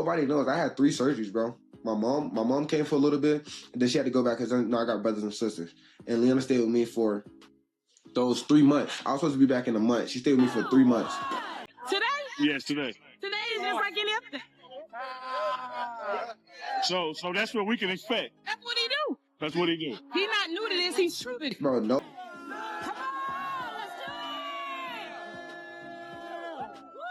Nobody knows. I had 3 surgeries, bro. My mom came for a little bit, and then she had to go back because I got brothers and sisters. And Leona stayed with me for those 3 months. I was supposed to be back in a month. She stayed with me for 3 months. Today? Yes, today. Today is just like any other day. So that's what we can expect. That's what he do. That's what he do. He's not new to this. He's true to this. Bro, no. Come on, let's do it! Woo!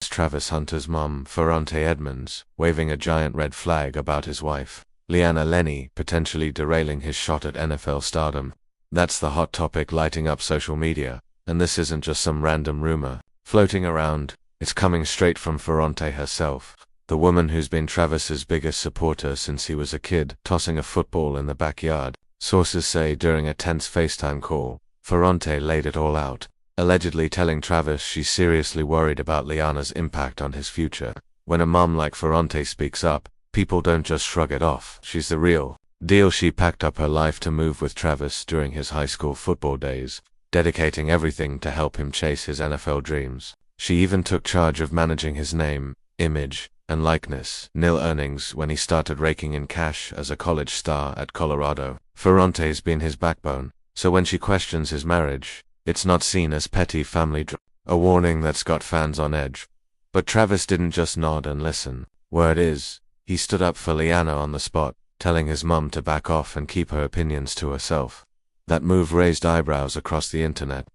Travis Hunter's mum, Ferrante Edmonds, waving a giant red flag about his wife, Leanna Lenny, potentially derailing his shot at NFL stardom. That's the hot topic lighting up social media, and this isn't just some random rumor floating around. It's coming straight from Ferrante herself, the woman who's been Travis's biggest supporter since he was a kid, tossing a football in the backyard. Sources say during a tense FaceTime call, Ferrante laid it all out, allegedly telling Travis she's seriously worried about Leanna's impact on his future. When a mom like Ferrante speaks up, people don't just shrug it off. She's the real deal. She packed up her life to move with Travis during his high school football days, dedicating everything to help him chase his NFL dreams. She even took charge of managing his name, image, and likeness, nil earnings when he started raking in cash as a college star at Colorado. Ferrante's been his backbone, so when she questions his marriage, it's not seen as petty family drama, a warning that's got fans on edge. But Travis didn't just nod and listen. Word is, he stood up for Leanna on the spot, telling his mum to back off and keep her opinions to herself. That move raised eyebrows across the internet,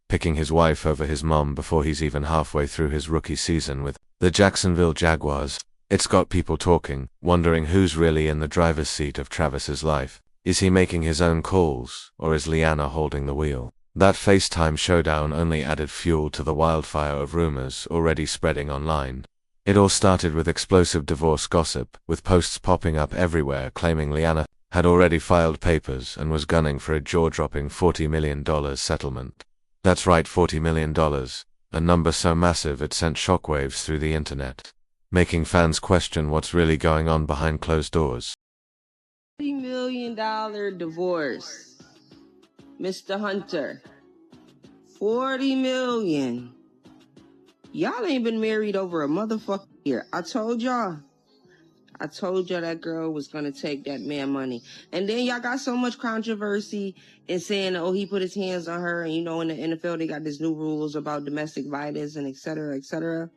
picking his wife over his mum before he's even halfway through his rookie season with the Jacksonville Jaguars. It's got people talking, wondering who's really in the driver's seat of Travis's life. Is he making his own calls, or is Leanna holding the wheel? That FaceTime showdown only added fuel to the wildfire of rumors already spreading online. It all started with explosive divorce gossip, with posts popping up everywhere claiming Leanna had already filed papers and was gunning for a jaw-dropping $40 million settlement. That's right, $40 million, a number so massive it sent shockwaves through the internet, making fans question what's really going on behind closed doors. $40 million divorce. Mr. Hunter, $40 million. Y'all ain't been married over a motherfucking year. I told y'all that girl was gonna take that man money. And then y'all got so much controversy in saying, oh, he put his hands on her. And you know, in the NFL, they got these new rules about domestic violence and et cetera, et cetera.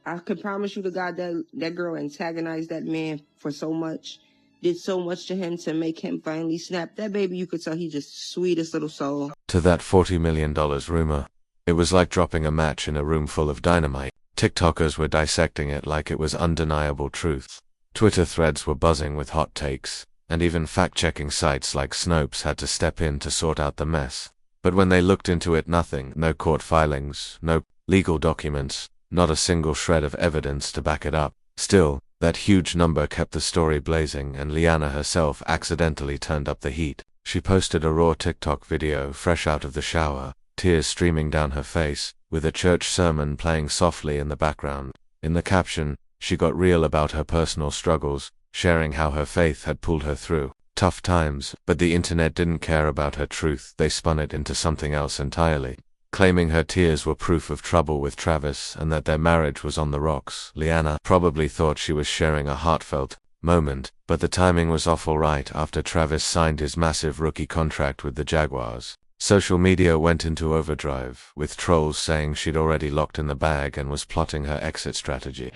I can promise you to God that girl antagonized that man for so much. Did so much to him to make him finally snap. That baby, you could tell he's just sweetest little soul. To that $40 million rumor, it was like dropping a match in a room full of dynamite. TikTokers were dissecting it like it was undeniable truth. Twitter threads were buzzing with hot takes, and even fact-checking sites like Snopes had to step in to sort out the mess. But when they looked into it, nothing, no court filings, no legal documents, not a single shred of evidence to back it up. Still, that huge number kept the story blazing, and Leanna herself accidentally turned up the heat. She posted a raw TikTok video fresh out of the shower, tears streaming down her face, with a church sermon playing softly in the background. In the caption, she got real about her personal struggles, sharing how her faith had pulled her through tough times. But the internet didn't care about her truth. They spun it into something else entirely, claiming her tears were proof of trouble with Travis and that their marriage was on the rocks. Leanna probably thought she was sharing a heartfelt moment, but the timing was off all right after Travis signed his massive rookie contract with the Jaguars. Social media went into overdrive, with trolls saying she'd already locked in the bag and was plotting her exit strategy.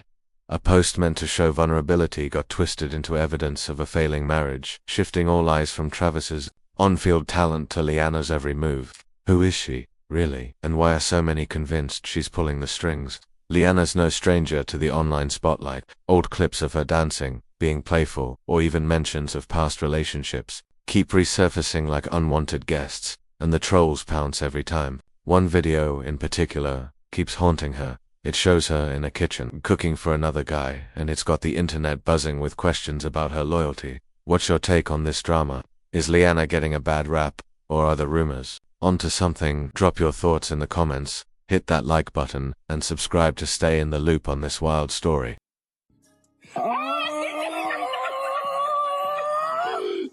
A post meant to show vulnerability got twisted into evidence of a failing marriage, shifting all eyes from Travis's on-field talent to Leanna's every move. Who is she, really, and why are so many convinced she's pulling the strings? Leanna's no stranger to the online spotlight. Old clips of her dancing, being playful, or even mentions of past relationships keep resurfacing like unwanted guests, and the trolls pounce every time. One video, in particular, keeps haunting her. It shows her in a kitchen, cooking for another guy, and it's got the internet buzzing with questions about her loyalty. What's your take on this drama? Is Leanna getting a bad rap, or are the rumors onto something? Drop your thoughts in the comments, hit that like button, and subscribe to stay in the loop on this wild story.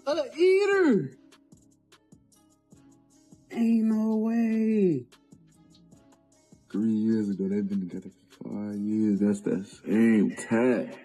An eater! Ain't no way. 3 years ago, they've been together for 5 years. That's the same tag.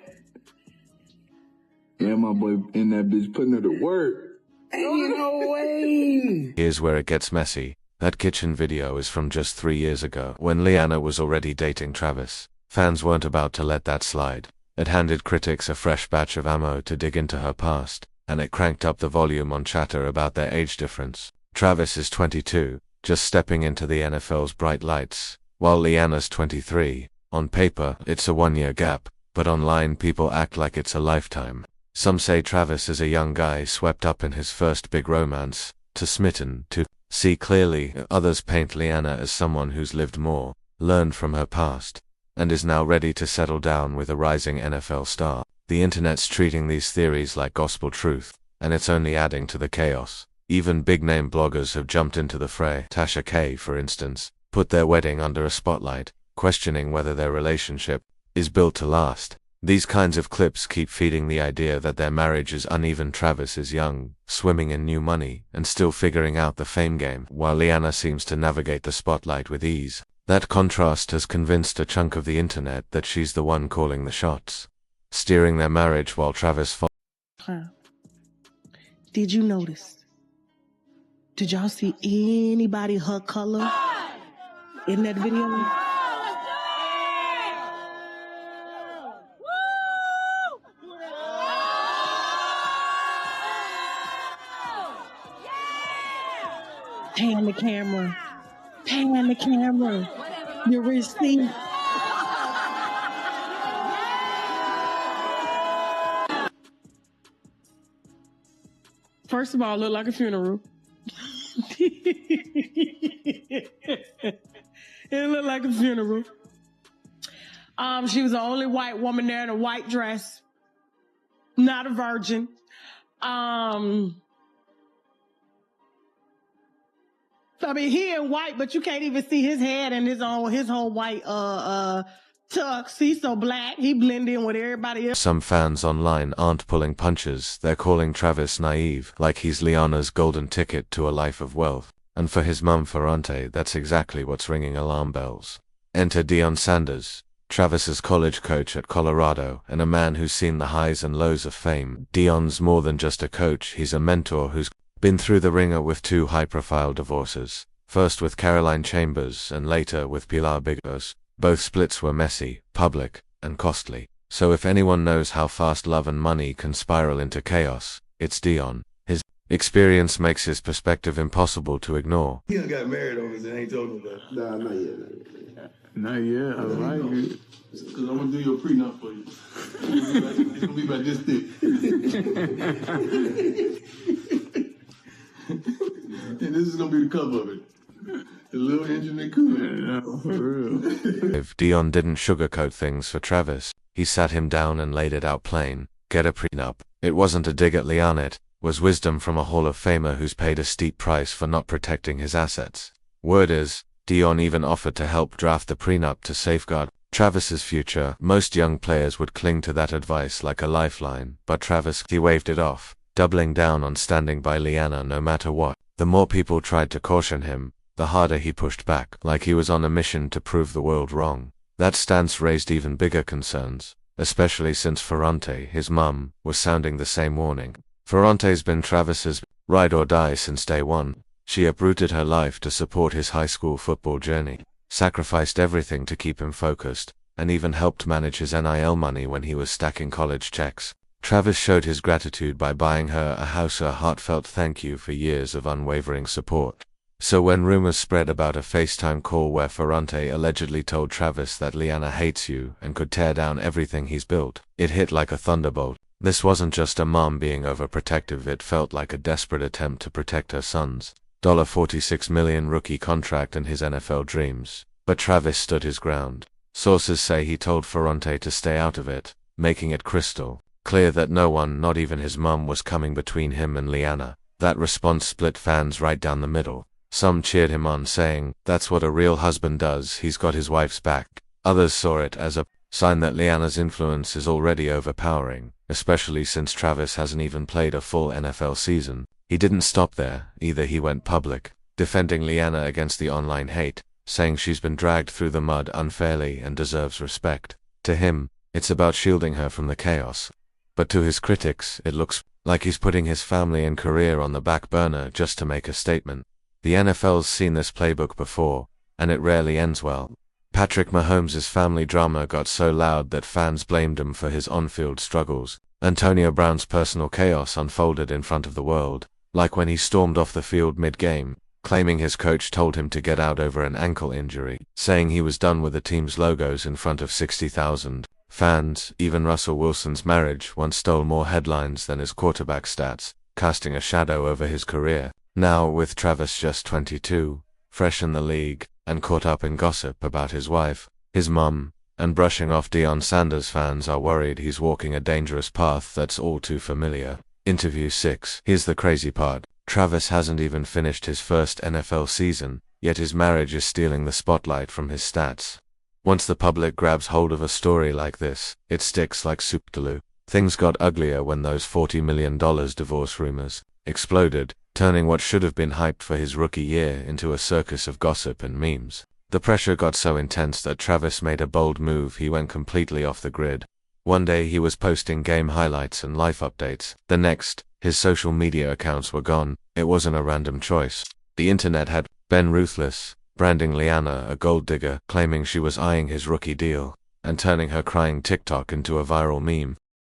Yeah, my boy in that bitch putting her to work. Ain't no way. Here's where it gets messy. That kitchen video is from just 3 years ago, when Liana was already dating Travis. Fans weren't about to let that slide. It handed critics a fresh batch of ammo to dig into her past, and it cranked up the volume on chatter about their age difference. Travis is 22, just stepping into the NFL's bright lights, while Liana's 23. On paper, it's a 1-year gap, but online people act like it's a lifetime. Some say Travis is a young guy swept up in his first big romance, too smitten to see clearly. Others paint Liana as someone who's lived more, learned from her past, and is now ready to settle down with a rising NFL star. The internet's treating these theories like gospel truth, and it's only adding to the chaos. Even big-name bloggers have jumped into the fray. Tasha K, for instance, put their wedding under a spotlight, questioning whether their relationship is built to last. These kinds of clips keep feeding the idea that their marriage is uneven. Travis is young, swimming in new money, and still figuring out the fame game, while Liana seems to navigate the spotlight with ease. That contrast has convinced a chunk of the internet that she's the one calling the shots, steering their marriage while Travis Did you notice? Did y'all see anybody her color in that video? Pan the camera. Pan the camera. Your receipt. First of all, it looked like a funeral. It looked like a funeral. She was the only white woman there in a white dress. Not a virgin. I mean, he in white, but you can't even see his head and his whole white tux. He's so black, he blend in with everybody else. Some fans online aren't pulling punches. They're calling Travis naive, like he's Liana's golden ticket to a life of wealth. And for his mum Ferrante, that's exactly what's ringing alarm bells. Enter Deion Sanders, Travis's college coach at Colorado, and a man who's seen the highs and lows of fame. Deion's more than just a coach, he's a mentor who's been through the ringer with 2 high-profile divorces, first with Caroline Chambers and later with Pilar Bigos. Both splits were messy, public, and costly. So if anyone knows how fast love and money can spiral into chaos, it's Deion. His experience makes his perspective impossible to ignore. He done got married over there, ain't told me that. Nah, not yet. Not yet, I like it. Because I'm going to do your prenup for you. It's going to be about this thick. And this is going to be the cover of it. The little engine that could. Yeah, for real. If Deion didn't sugarcoat things for Travis, he sat him down and laid it out plain. Get a prenup. It wasn't a dig at Liana, it was wisdom from a Hall of Famer who's paid a steep price for not protecting his assets. Word is, Deion even offered to help draft the prenup to safeguard Travis's future. Most young players would cling to that advice like a lifeline, but Travis, he waved it off, doubling down on standing by Liana no matter what. The more people tried to caution him, the harder he pushed back, like he was on a mission to prove the world wrong. That stance raised even bigger concerns, especially since Ferrante, his mum, was sounding the same warning. Ferrante's been Travis's ride or die since day one. She uprooted her life to support his high school football journey, sacrificed everything to keep him focused, and even helped manage his NIL money when he was stacking college checks. Travis showed his gratitude by buying her a house, a heartfelt thank you for years of unwavering support. So when rumors spread about a FaceTime call where Ferrante allegedly told Travis that Liana hates you and could tear down everything he's built, it hit like a thunderbolt. This wasn't just a mom being overprotective, it felt like a desperate attempt to protect her son's $46 million rookie contract and his NFL dreams. But Travis stood his ground. Sources say he told Ferrante to stay out of it, making it crystal clear that no one, not even his mum, was coming between him and Liana. That response split fans right down the middle. Some cheered him on, saying, "That's what a real husband does, he's got his wife's back." Others saw it as a sign that Liana's influence is already overpowering, especially since Travis hasn't even played a full NFL season. He didn't stop there, either. He went public, defending Liana against the online hate, saying she's been dragged through the mud unfairly and deserves respect. To him, it's about shielding her from the chaos. But to his critics, it looks like he's putting his family and career on the back burner just to make a statement. The NFL's seen this playbook before, and it rarely ends well. Patrick Mahomes' family drama got so loud that fans blamed him for his on-field struggles. Antonio Brown's personal chaos unfolded in front of the world, like when he stormed off the field mid-game, claiming his coach told him to get out over an ankle injury, saying he was done with the team's logos in front of 60,000 fans. Even Russell Wilson's marriage once stole more headlines than his quarterback stats, casting a shadow over his career. Now, with Travis just 22, fresh in the league, and caught up in gossip about his wife, his mum, and brushing off Deion Sanders, fans are worried he's walking a dangerous path that's all too familiar. Interview 6. Here's the crazy part. Travis hasn't even finished his first NFL season, yet his marriage is stealing the spotlight from his stats. Once the public grabs hold of a story like this, it sticks like soup glue. Things got uglier when those $40 million divorce rumors exploded, turning what should have been hyped for his rookie year into a circus of gossip and memes. The pressure got so intense that Travis made a bold move. He went completely off the grid. One day he was posting game highlights and life updates. The next, his social media accounts were gone. It wasn't a random choice. The internet had been ruthless, branding Liana a gold digger, claiming she was eyeing his rookie deal, and turning her crying TikTok into a viral meme.